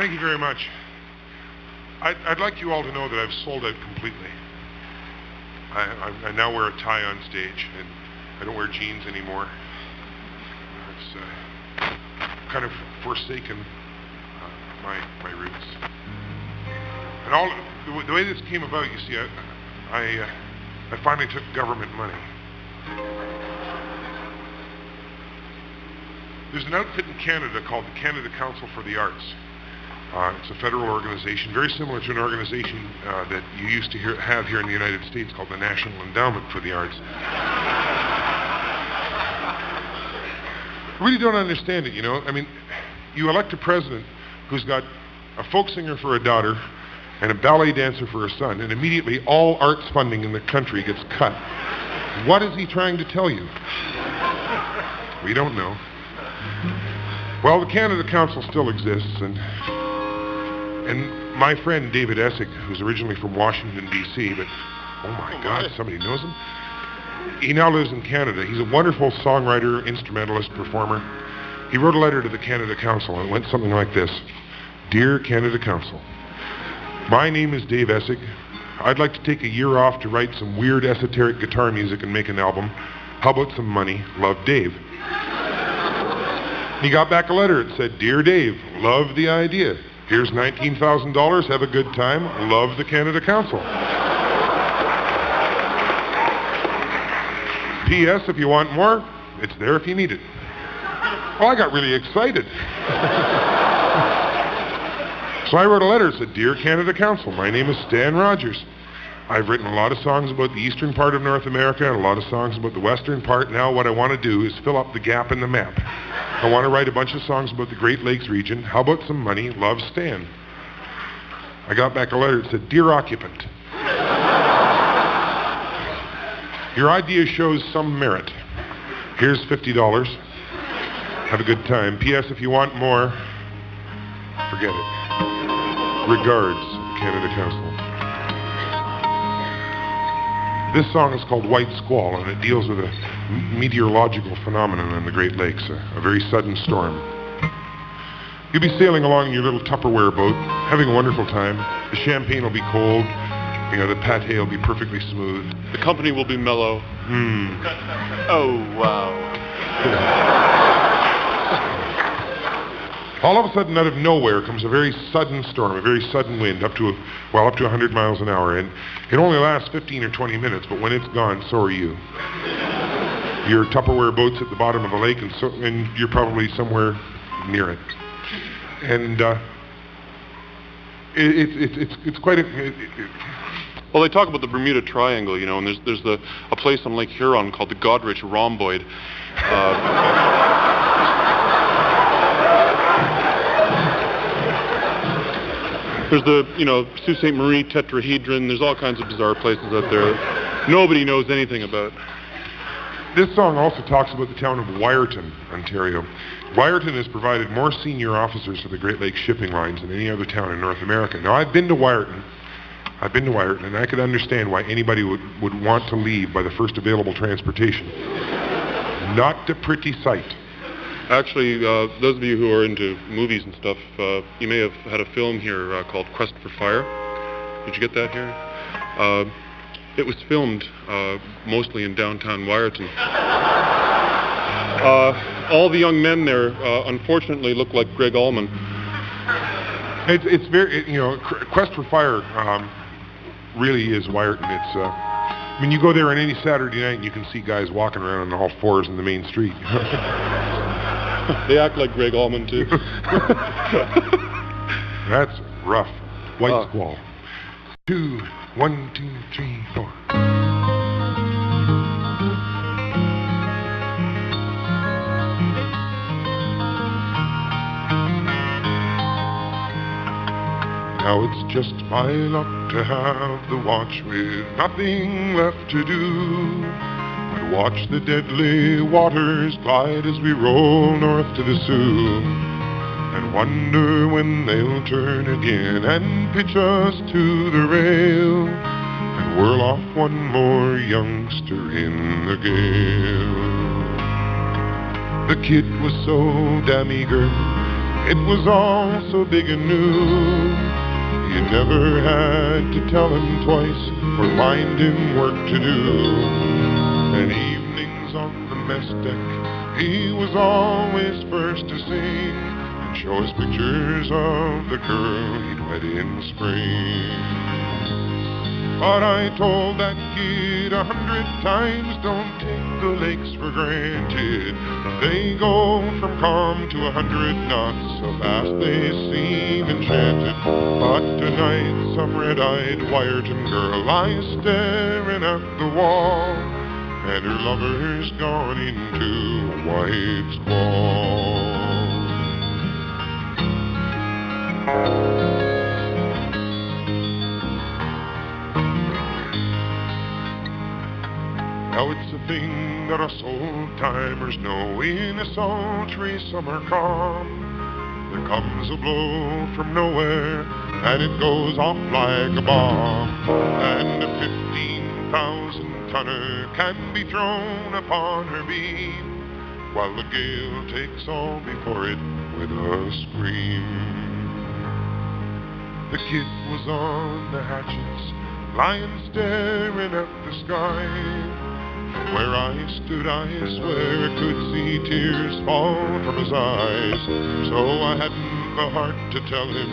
Thank you very much. I'd like you all to know that I've sold out completely. I now wear a tie on stage, and I don't wear jeans anymore. It's kind of forsaken my roots. And all the way this came about, you see, I finally took government money. There's an outfit in Canada called the Canada Council for the Arts. It's a federal organization, very similar to an organization that you used to have here in the United States called the National Endowment for the Arts. I really don't understand it, you know. I mean, you elect a president who's got a folk singer for a daughter and a ballet dancer for a son, and immediately all arts funding in the country gets cut. What is he trying to tell you? We don't know. Well, the Canada Council still exists, and my friend David Essig, who's originally from Washington, D.C., but, oh my God, somebody knows him? He now lives in Canada. He's a wonderful songwriter, instrumentalist, performer. He wrote a letter to the Canada Council, and it went something like this. Dear Canada Council, my name is Dave Essig. I'd like to take a year off to write some weird esoteric guitar music and make an album. How about some money? Love, Dave. He got back a letter. It said, Dear Dave, love the idea. Here's $19,000. Have a good time. Love the Canada Council. P.S. If you want more, it's there if you need it. Well, I got really excited. So I wrote a letter that said, Dear Canada Council, my name is Stan Rogers. I've written a lot of songs about the eastern part of North America and a lot of songs about the western part. Now what I want to do is fill up the gap in the map. I want to write a bunch of songs about the Great Lakes region. How about some money? Love, Stan. I got back a letter that said, Dear Occupant, your idea shows some merit. Here's $50. Have a good time. P.S. If you want more, forget it. Regards, Canada Council. This song is called White Squall, and it deals with a meteorological phenomenon on the Great Lakes, a very sudden storm. You'll be sailing along in your little Tupperware boat, having a wonderful time. The champagne will be cold. You know, the pate will be perfectly smooth. The company will be mellow. Oh, wow. All of a sudden, out of nowhere, comes a very sudden storm, a very sudden wind, up to 100 miles an hour. And it only lasts 15 or 20 minutes, but when it's gone, so are you. Your Tupperware boat's at the bottom of a lake, and you're probably somewhere near it. And it's quite a... Well, they talk about the Bermuda Triangle, you know, and there's a place on Lake Huron called the Godrich Rhomboid. There's the, Sault Ste. Marie tetrahedron. There's all kinds of bizarre places out there nobody knows anything about. This song also talks about the town of Wyerton, Ontario. Wyerton has provided more senior officers for the Great Lakes shipping lines than any other town in North America. Now, I've been to Wyerton, and I could understand why anybody would want to leave by the first available transportation. Not a pretty sight. Actually, those of you who are into movies and stuff, you may have had a film here called Quest for Fire. Did you get that here? It was filmed mostly in downtown Wyerton. All the young men there, unfortunately, look like Greg Allman. It's very, Quest for Fire really is Wyerton. It's, you go there on any Saturday night and you can see guys walking around on all fours in the main street. They act like Greg Allman, too. That's rough. White Squall. 2, 1, 2, 3, 4. Now it's just my luck to have the watch with nothing left to do. Watch the deadly waters glide as we roll north to the Sioux, and wonder when they'll turn again and pitch us to the rail, and whirl off one more youngster in the gale. The kid was so damn eager It was all so big and new. You never had to tell him twice or find him work to do. And evenings on the mess deck, he was always first to sing and show us pictures of the girl he'd wed in spring. But I told that kid 100 times, don't take the lakes for granted. They go from calm to 100 knots, so fast they seem enchanted. But tonight some red-eyed Wyerton girl lies staring at the wall, and her lover's gone into a white squall. Now it's a thing that us old-timers know. In a sultry summer calm, there comes a blow from nowhere, and it goes off like a bomb. And a 15,000-tonner can be thrown upon her beam, while the gale takes all before it with a scream. The kid was on the hatches, lying staring at the sky. Where I stood, I swear, could see tears fall from his eyes. So I hadn't the heart to tell him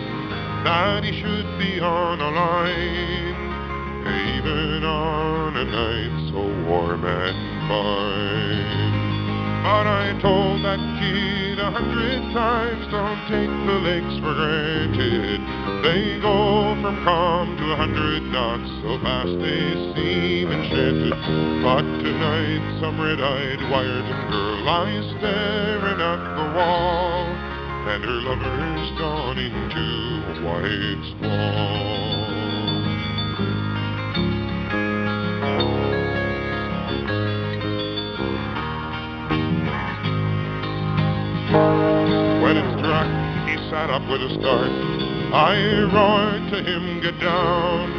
that he should be on a line, even on a night so warm and fine. But I told that kid 100 times, don't take the lakes for granted. They go from calm to 100 knots, so fast they seem enchanted. But tonight some red-eyed Wyerton girl lies staring at the wall, and her lover's gone into a white squall. When it struck, he sat up with a start. I roared to him, get down.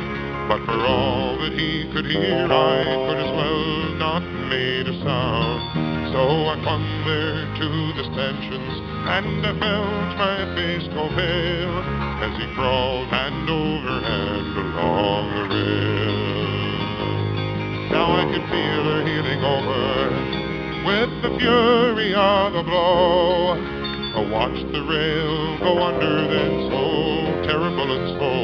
But for all that he could hear, I could as well not made a sound. So I clung there to the stanchions, and I felt my face go pale as he crawled hand over hand along the rail. Now I could feel her heeling over with the fury of the blow. I watched the rail go under, then so terrible and slow.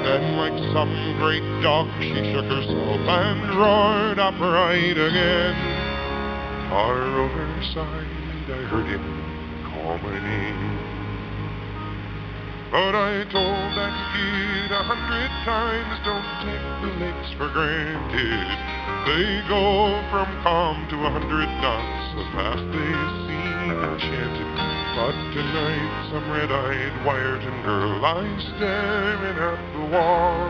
Then like some great dog she shook herself and roared upright again. Far overside I heard him call my name. But I told that kid 100 times, don't take the lakes for granted. They go from calm to 100 knots, so fast they seem enchanted. But tonight some red-eyed Wyerton girl lies staring at the wall,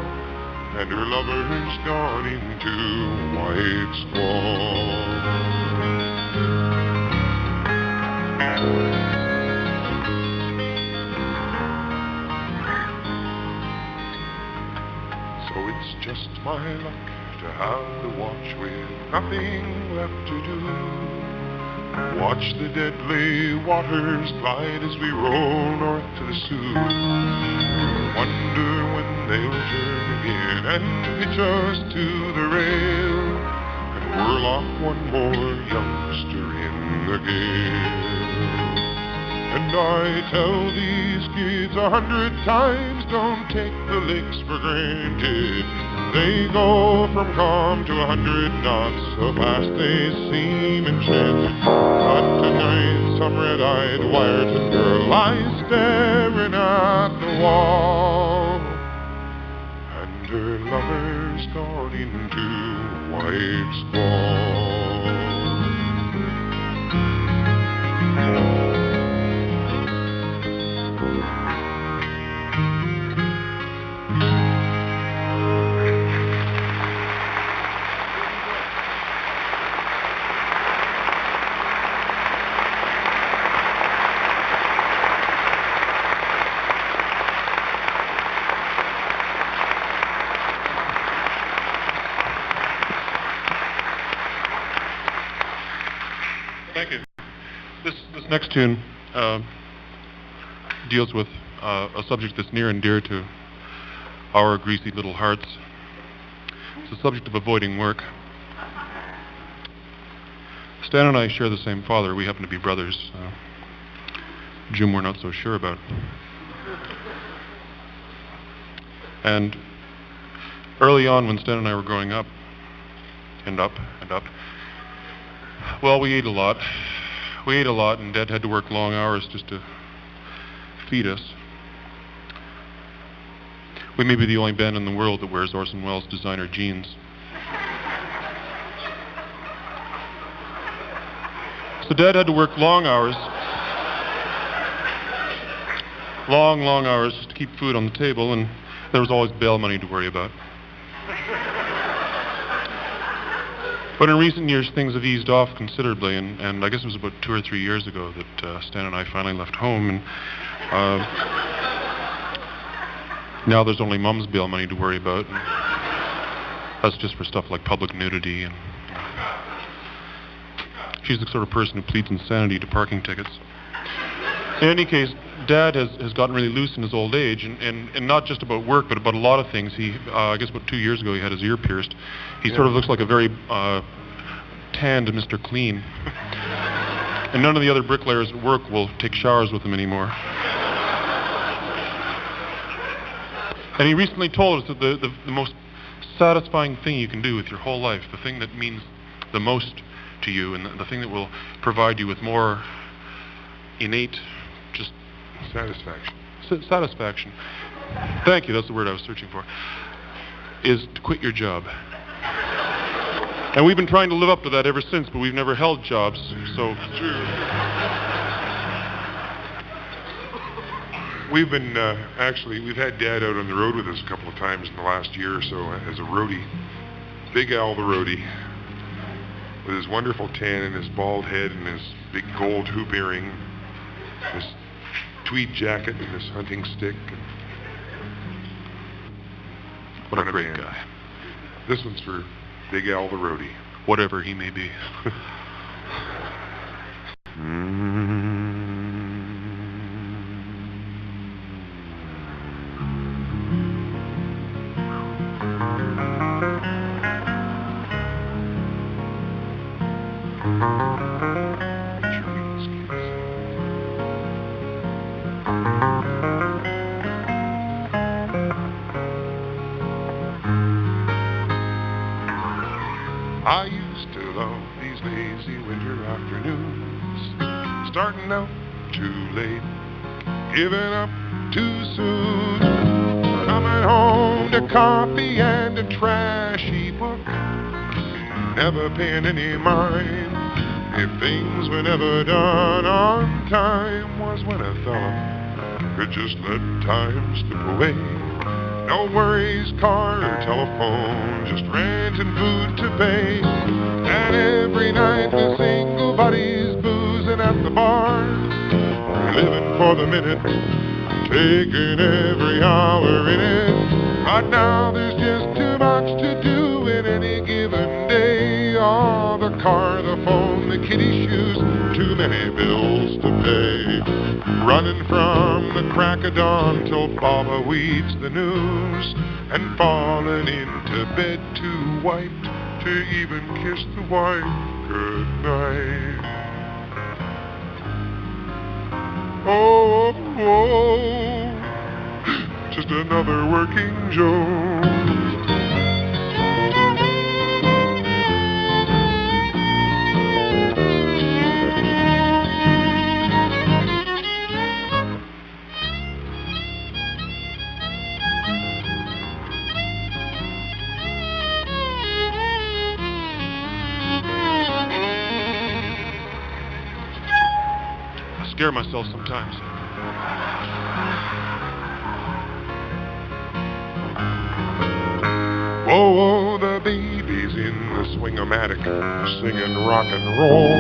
and her lover's gone into a white squall. So it's just my luck to have the watch with nothing left to do. Watch the deadly waters glide as we roll north to the Sioux. Wonder when they'll turn again and pitch us to the rail, and whirl off one more youngster in the gale. And I tell these kids 100 times, don't take the lakes for granted. They go from calm to 100 knots, so fast they seem enchanted. But tonight some red-eyed Wyerton girl lies staring at the wall, and her lover's gone into a white squall. Thank you. This next tune deals with a subject that's near and dear to our greasy little hearts. It's the subject of avoiding work. Stan and I share the same father. We happen to be brothers. Jim we're not so sure about. And early on when Stan and I were growing up, well, we ate a lot. We ate a lot, and Dad had to work long hours just to feed us. We may be the only band in the world that wears Orson Welles designer jeans. So Dad had to work long hours, long hours just to keep food on the table, and there was always bail money to worry about. But in recent years, things have eased off considerably, and I guess it was about 2 or 3 years ago that Stan and I finally left home, and now there's only Mom's bail money to worry about. And that's just for stuff like public nudity, and she's the sort of person who pleads insanity to parking tickets. In any case, Dad has gotten really loose in his old age, and not just about work, but about a lot of things. He, I guess about 2 years ago, he had his ear pierced. He sort of looks like a very tanned Mr. Clean. And none of the other bricklayers at work will take showers with him anymore. And he recently told us that the most satisfying thing you can do with your whole life, the thing that means the most to you, and the thing that will provide you with more innate, just Satisfaction. Satisfaction. Thank you, that's the word I was searching for. Is to quit your job. And we've been trying to live up to that ever since, but we've never held jobs, so... True. We've been, we've had Dad out on the road with us a couple of times in the last year or so as a roadie. Big Al the roadie, with his wonderful tan and his bald head and his big gold hoop earring, his tweed jacket and his hunting stick. What a great guy. This one's for Big Al the roadie. Whatever he may be. I used to love these lazy winter afternoons, starting out too late, giving up too soon, coming home to coffee and a trashy book, never paying any mind if things were never done on time. Was when a fella could just let time slip away. No worries, car or telephone, just rent and food to pay. And every night the single buddies boozing at the bar, living for the minute, taking every hour in it. But now there's just too much to do in any given day. Oh, the car, the phone, the kitty shoes, too many bills to pay. Running from the crack of dawn till Baba weaves the news, and falling into bed too white to even kiss the wife goodnight. Oh, just another working Joe. Scare myself sometimes. Whoa, whoa, the baby's in the swing-o-matic, singing rock and roll.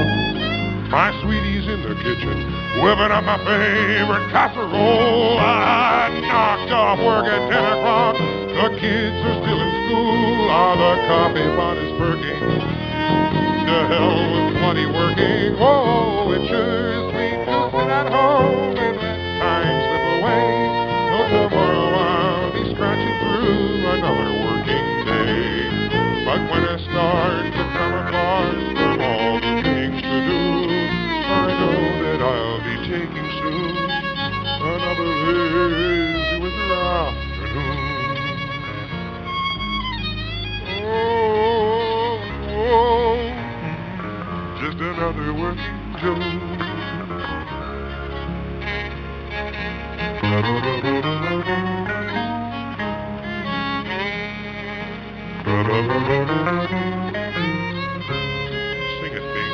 My sweetie's in the kitchen, whipping up my favorite casserole. I knocked off work at 10 o'clock, the kids are still in school. Ah, the coffee pot is perking, to hell with bloody working. Whoa, it sure is sweet to sit at home and let time slip But when I start to come across from all the things to do, I know that I'll be taking soon another lazy winter afternoon. Oh, just another working tune. Sing it, Bing.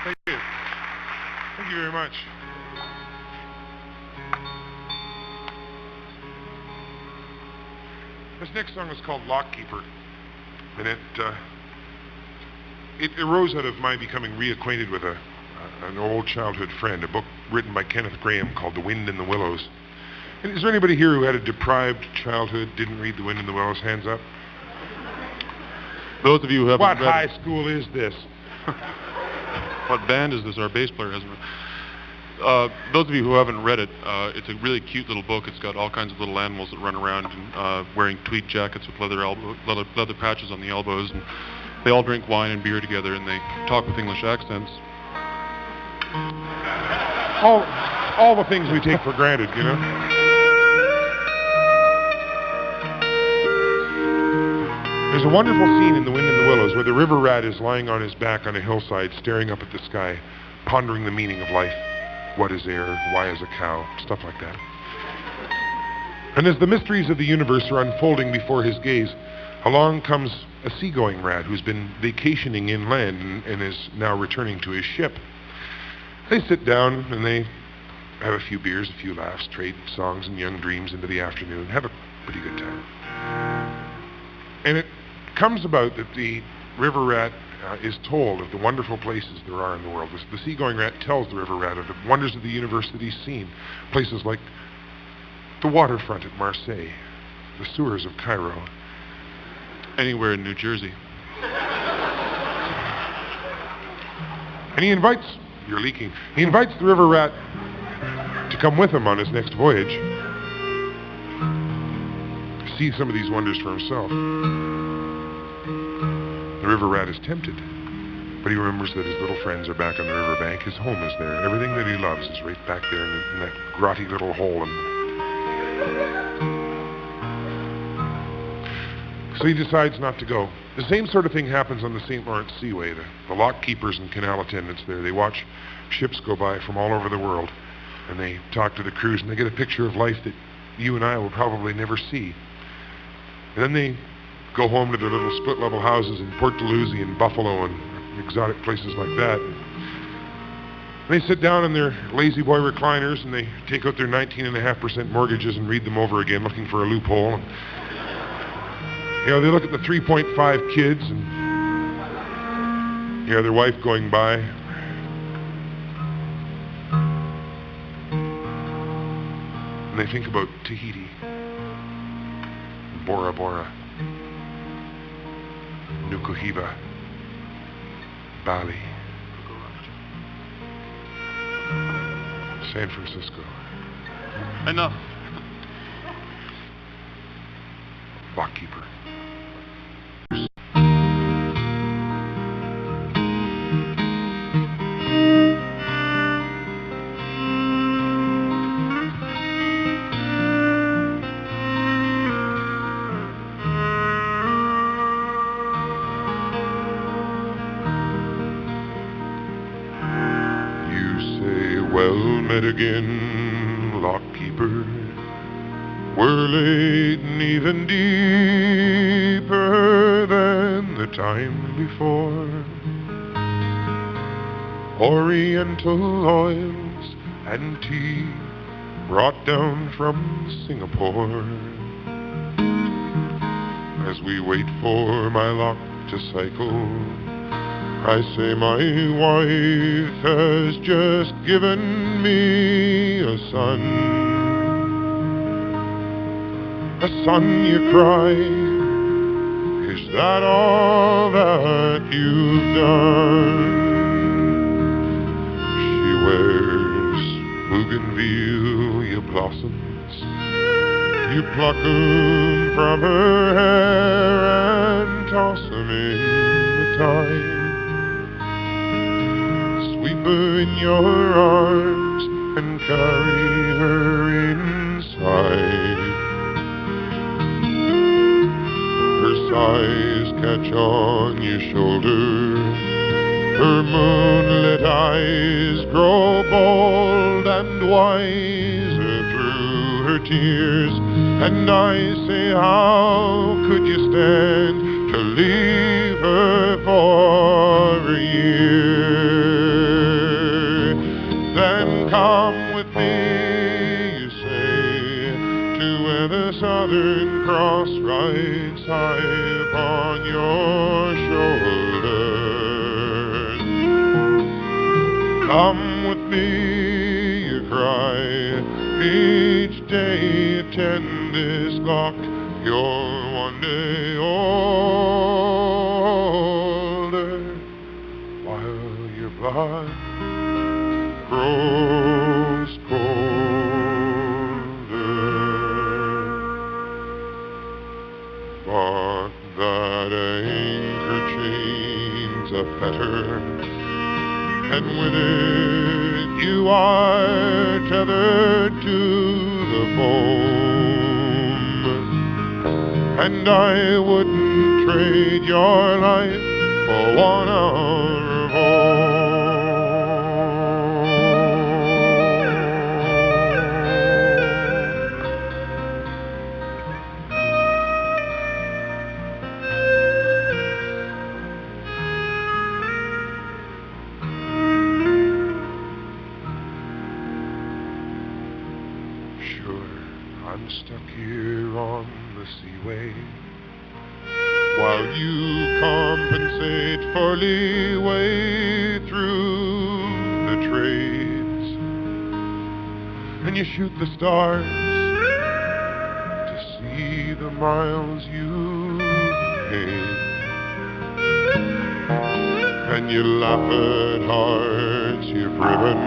Thank you. Thank you very much. This next song is called Lockkeeper, and it arose out of my becoming reacquainted with an old childhood friend, a book written by Kenneth Graham called The Wind in the Willows. And is there anybody here who had a deprived childhood, didn't read The Wind in the Willows? Hands up. Those of you who haven't What read high it, school is this? what band is this? Our bass player hasn't read. Those of you who haven't read it, it's a really cute little book. It's got all kinds of little animals that run around and wearing tweed jackets with leather patches on the elbows, and they all drink wine and beer together, and they talk with English accents. All the things we take for granted, you know? There's a wonderful scene in The Wind in the Willows where the river rat is lying on his back on a hillside, staring up at the sky, pondering the meaning of life. What is air? Why is a cow? Stuff like that. And as the mysteries of the universe are unfolding before his gaze, along comes a seagoing rat who's been vacationing inland and is now returning to his ship. They sit down and they have a few beers, a few laughs, trade songs and young dreams into the afternoon, have a pretty good time. And it comes about that the river rat is told of the wonderful places there are in the world. The seagoing rat tells the river rat of the wonders of the universe that he's seen. Places like the waterfront at Marseille, the sewers of Cairo. Anywhere in New Jersey. And he invites the river rat to come with him on his next voyage, to see some of these wonders for himself. The river rat is tempted, but he remembers that his little friends are back on the riverbank. His home is there. Everything that he loves is right back there in that grotty little hole. So he decides not to go. The same sort of thing happens on the St. Lawrence Seaway. The lock keepers and canal attendants there, they watch ships go by from all over the world, and they talk to the crews, and they get a picture of life that you and I will probably never see. And then they go home to their little split-level houses in Port Dalhousie and Buffalo and exotic places like that. And they sit down in their lazy boy recliners, and they take out their 19.5% mortgages and read them over again, looking for a loophole. And, you know, they look at the 3.5 kids and, you know, their wife going by. And they think about Tahiti, Bora Bora, Nukuhiva, Bali, San Francisco. Enough. Lockkeeper. Well met again, lockkeeper. We're laden even deeper than the time before. Oriental oils and tea brought down from Singapore. As we wait for my lock to cycle, I say my wife has just given me a son. A son, you cry, is that all that you've done? She wears bougainvillea blossoms. You pluck 'em from her hair and toss 'em in the tide. Sweep her in your arms and carry her inside. Her sighs catch on your shoulder. Her moonlit eyes grow bold and wiser through her tears. And I say, how could you stand to leave her for a year? Then come with me, you say, to where the Southern Cross rides high upon your shoulders. Come with me, you cry, each day attend this clock. You're one day older, while your blood grows colder. But that anchor chain's a fetter, and with it you are tethered to the foam. And I wouldn't trade your life for 1 hour of home. Sure, I'm stuck here on the seaway, while you compensate for leeway through the trades, and you shoot the stars to see the miles you've made, and you laugh at hearts you've riven.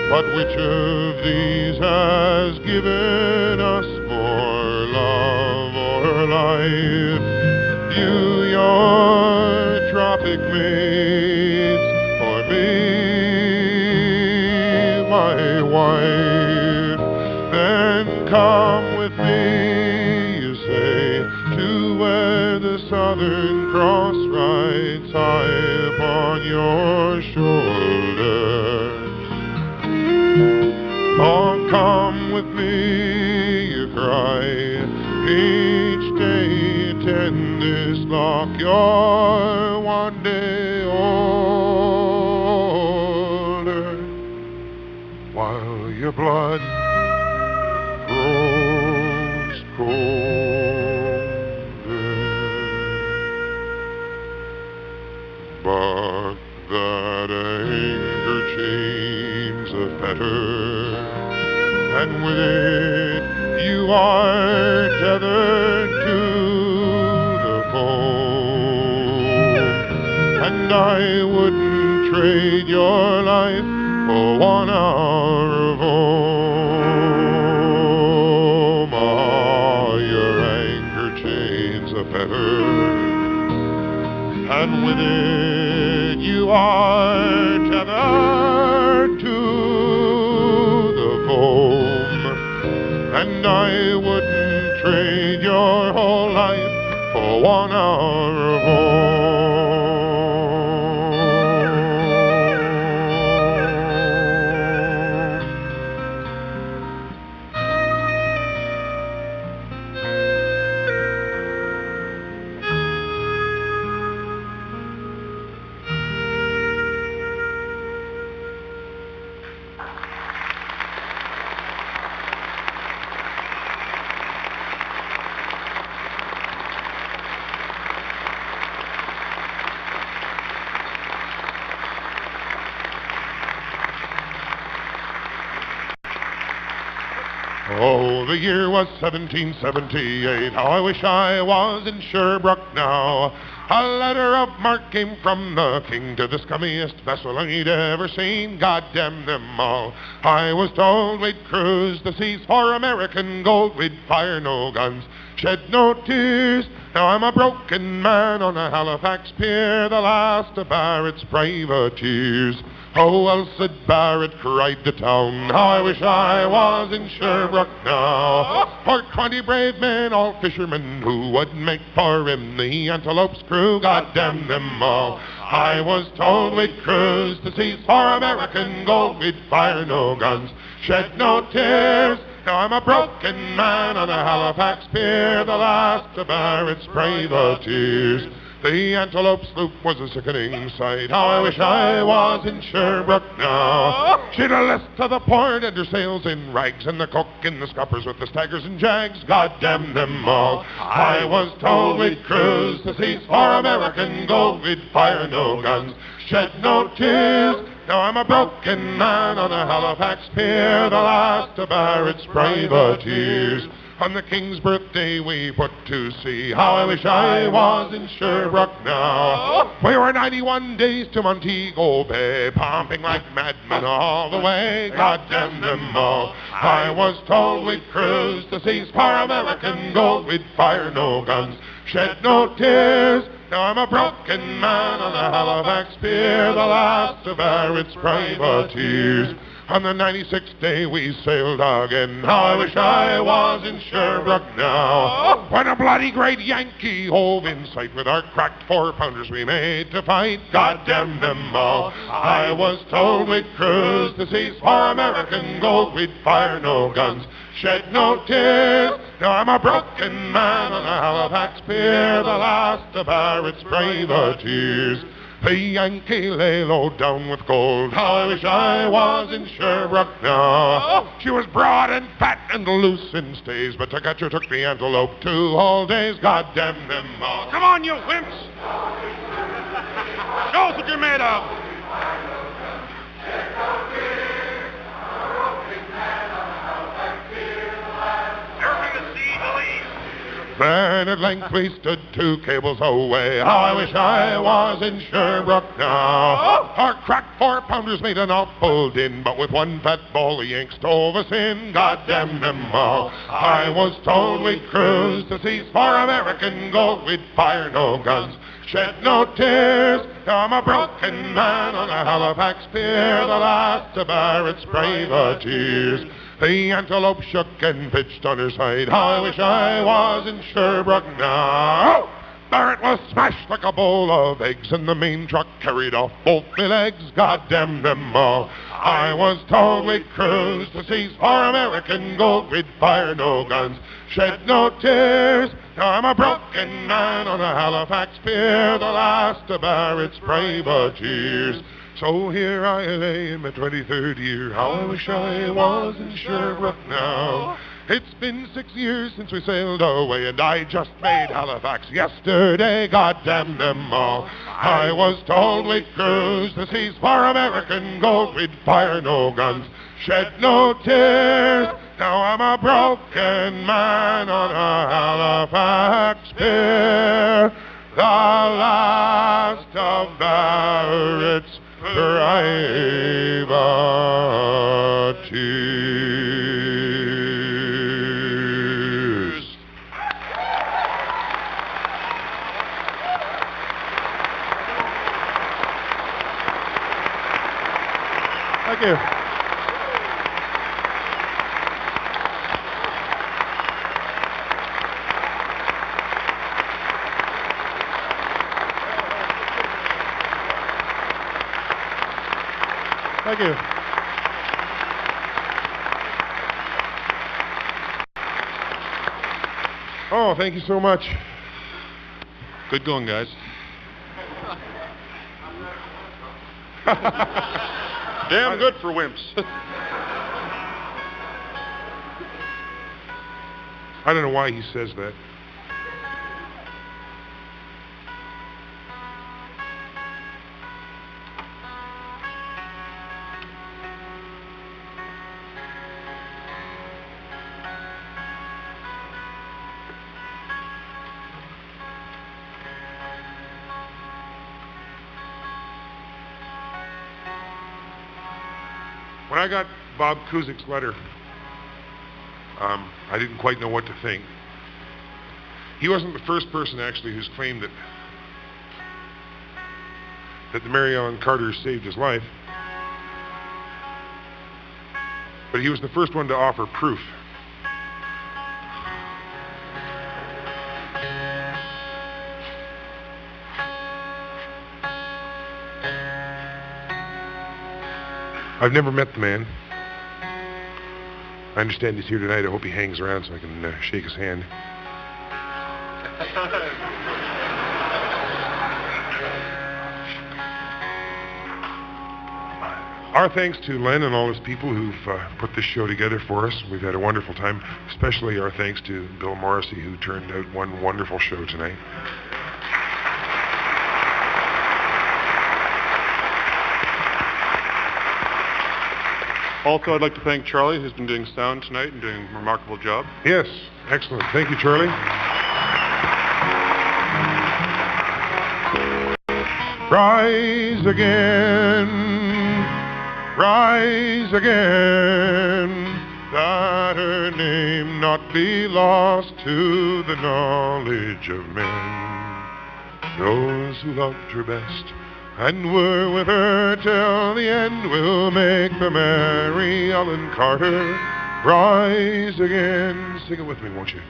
But which of these has given us more love or life? You, your tropic mates, or me, my wife? Then come with me, you say, to where the Southern Cross rides high upon your shoulders. Oh, come with me, you cry, each day attend this lock. You're one day older, while your blood grows colder. But that anchor chain's a fetter, and with it you are tethered to the foam. And I wouldn't trade your life for 1 hour of home. Ah, your anchor chain's a fetter, and with it you are tethered to the foam. And I wouldn't trade your whole life for 1 hour of home. Oh, the year was 1778. How I wish I was in Sherbrooke now. A letter of marque came from the king to the scummiest vessel I'd ever seen. God damn them all. I was told we'd cruise the seas for American gold. We'd fire no guns, shed no tears. Now I'm a broken man on a Halifax pier, the last of Barrett's privateers. Oh, well, said Barrett, cried the town, how I wish I was in Sherbrooke now. For 20 brave men, all fishermen, who would make for him the Antelope's crew. God damn them all. I was told we'd cruise the seas for American gold. We'd fire no guns, shed no tears. Now I'm a broken man on a Halifax pier, the last of Barrett's privateers. The Antelope sloop was a sickening sight. How I wish I was in Sherbrooke now. She'd a list to the port and her sails in rags, and the cook in the scuppers with the staggers and jags. God damn them all. I was told we'd cruise the seas for American gold. We'd fire no guns, shed no tears. Now I'm a broken man on a Halifax pier, the last of Barrett's privateers. On the King's birthday we put to sea. How I wish I was in Sherbrooke now. We were 91 days to Montego Bay, pumping like madmen all the way. God damn them all. I was told we'd cruise the seas for American gold. We'd fire no guns, shed no tears. Now I'm a broken man on a Halifax pier, the last of Barrett's privateers. On the 96th day we sailed again. How I wish I was in Sherbrooke now. When a bloody great Yankee hove in sight, with our cracked 4-pounders we made to fight. God damn them all. I was told we'd cruise the seas for American gold. We'd fire no guns, shed no tears. Now I'm a broken man on a Halifax pier, the last of Barrett's privateers. The Yankee lay low down with gold. How I wish I was in Sherbrooke now. She was broad and fat and loose in stays, but to catch her took the Antelope 2 whole days. God damn them all. Come on, you wimps! Show us what you're made of! Then at length we stood 2 cables away. How I wish I was in Sherbrooke now. Our cracked 4-pounders made an awful din, but with one fat ball the Yanks stove us in. God damn them all. I was told we'd cruise the seas for American gold. We'd fire no guns, shed no tears. Now I'm a broken man on a Halifax pier, the last of Barrett's privateers. The Antelope shook and pitched on her side. How I wish I was in Sherbrooke now. Barrett was smashed like a bowl of eggs, and the main truck carried off both my legs. God damn them all. I was told we'd cruise the seas for American gold. We'd fire no guns, shed no tears. Now I'm a broken man on a Halifax pier, the last of Barrett's privateers. So here I lay in my 23rd year. How I wish I was in Sherbrooke now. It's been 6 years since we sailed away, and I just made Halifax yesterday. God damn them all. I was told we'd cruise the seas for American gold. We'd fire no guns, shed no tears. Now I'm a broken man on a Halifax pier, the last of Barrett's privateers. Thank you. Thank you. Oh, thank you so much. Good going, guys. Damn good for wimps. I don't know why he says that. When I got Bob Kuzik's letter, I didn't quite know what to think. He wasn't the first person, actually, who's claimed that the Mary Ellen Carter saved his life. But he was the first one to offer proof. I've never met the man. I understand he's here tonight. I hope he hangs around so I can shake his hand. Our thanks to Len and all his people who've put this show together for us. We've had a wonderful time. Especially our thanks to Bill Morrissey, who turned out one wonderful show tonight. Also, I'd like to thank Charlie, who's been doing sound tonight and doing a remarkable job. Yes, excellent. Thank you, Charlie. Rise again, that her name not be lost to the knowledge of men. Those who loved her best and were with her till the end will make the Mary Ellen Carter rise again. Sing it with me, won't you?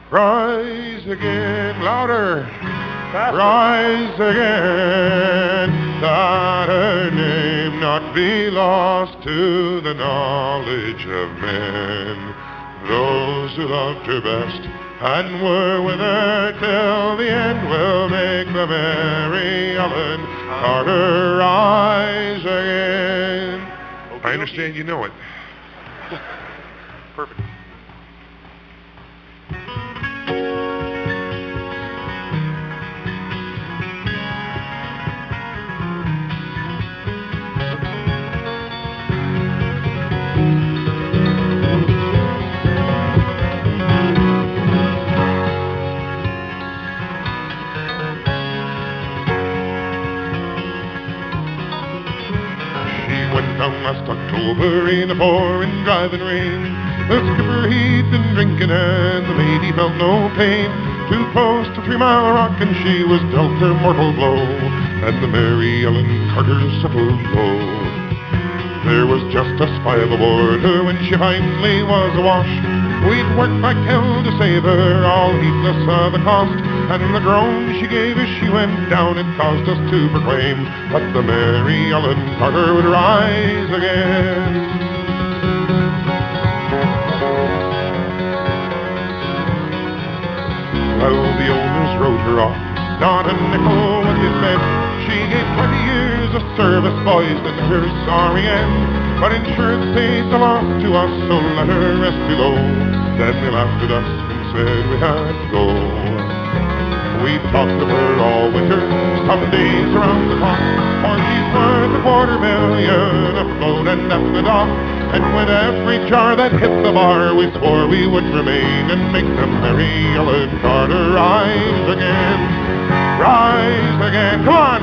Rise again, louder. Faster. Rise again, that her name not be lost to the knowledge of men. Those who loved her best and were with her till the end will make the Mary Ellen Carter rise again. Okay, I understand you know it. Perfect. Last October in a pouring driving rain, the skipper he'd been drinking and the lady felt no pain. Too close to 3 Mile Rock and she was dealt her mortal blow, and the Mary Ellen Carter settled low. There was just a spy aboard her when she finally was awash. We'd worked like hell to save her, all heedless of the cost, and the groan she gave as she went down, it caused us to proclaim that the Mary Ellen Carter would rise again. Well, the owners wrote her off, not a nickel was his bed. She gave 20 years of service, boys, and her sorry end. But insurance paid the loss to us, so let her rest below. Then they laughed at us and said we had to go. We talked of her all winter, some days around the clock, for she's worth $250,000 afloat and at the dock. And with every jar that hit the bar, we swore we would remain and make the Mary Ellen Carter rise again. Rise again, come on!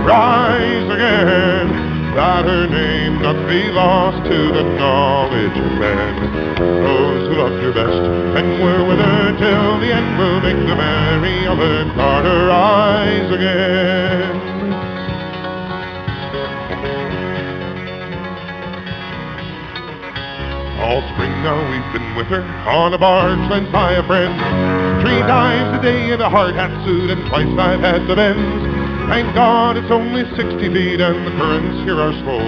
Rise again, that her name not be lost to the knowledge of men. Those who loved her best and were with her till the end will make the Mary Ellen Carter rise again. All spring now we've been with her on a barge lent by a friend. 3 times a day in a hard hat suit and twice I've had the bends. Thank God it's only 60 feet and the currents here are slow,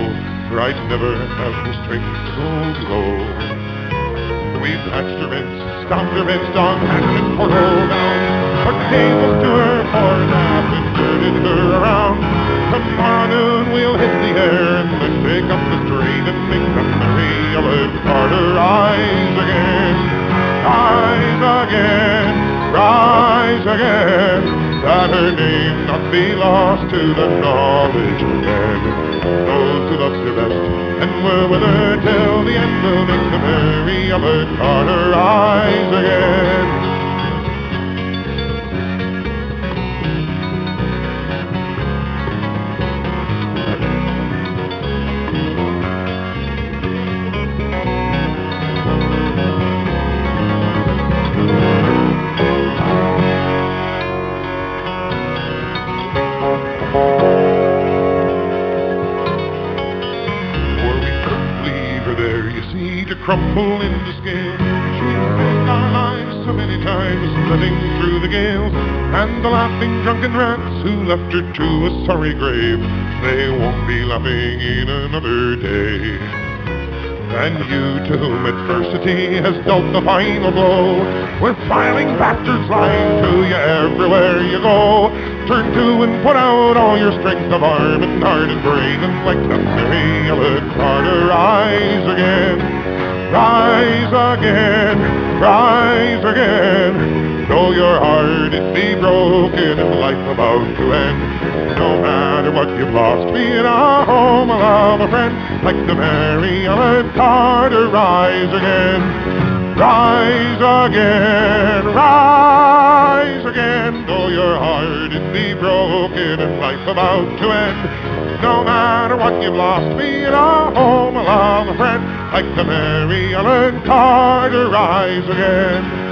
for I'd never have the strength to go below. We've patched her vents, stopped her vents, dog hatched and portal down, put cables to her fore and aft and girded her around. Tomorrow noon we'll hit the air and then take up the strain and make the Mary Ellen Carter rise again. Rise again, rise again, that her name not be lost to the knowledge of men. Those who loved her best and were with her till the end will make the Mary Ellen Carter rise again. crumble into scale. We spend our lives so many times living through the gales, and the laughing drunken rats who left her to a sorry grave, they won't be laughing in another day. And you to whom adversity has dealt the final blow, with filing bastards lying to you everywhere you go, turn to and put out all your strength of arm and heart and brain, and like the merry yellow Carter, rise again, rise again, rise again. Though your heart it be broken and life about to end, no matter what you've lost, be it a home, a love, a friend, like the merry yellow Carter, rise again, rise again, rise again. Though your heart it be broken and life about to end, no matter what you've lost, be it a home, a love, a friend, like the merry yellow Carter, rise again.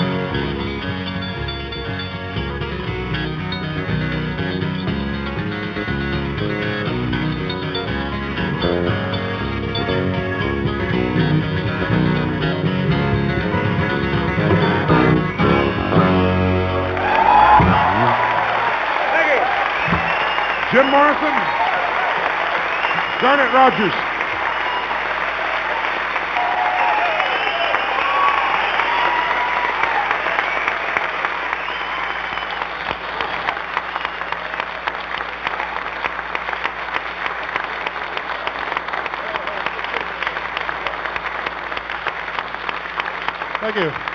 Jim Morrison, Garnet Rogers. Thank you.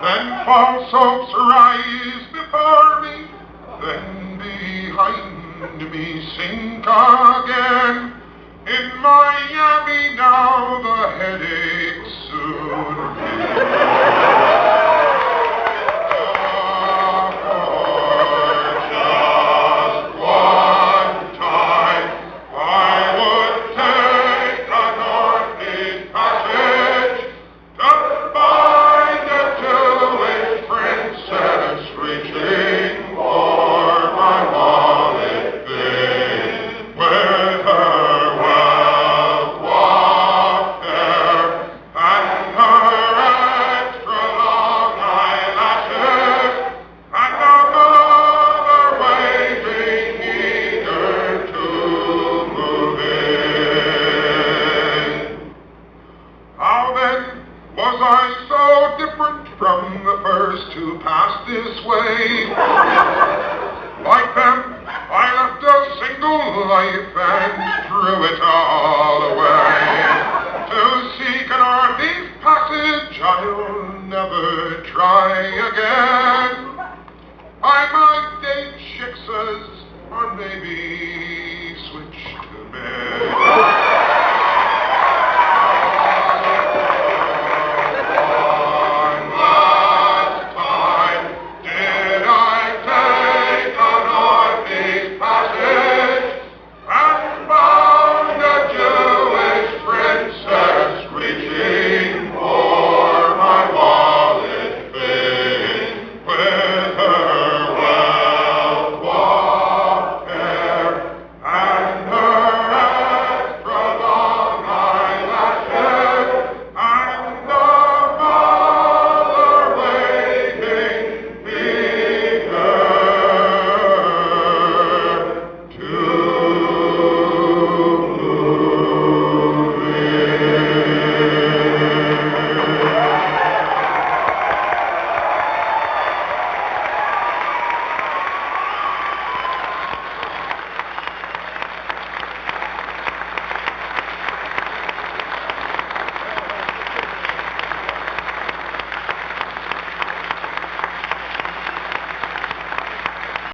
Then false hopes rise before me, then behind me sink again. In Miami now the headache soon just one time I would take a northeast passage to find a Jewish princess reaching for my wallet bin with her wealth, walk there, and her extra long eyelashes, and a mother waiting eager to move in. How then was I so different from the first who passed this way? Like them, I left a single life and threw it all away. To seek a northeast passage I'll never try again.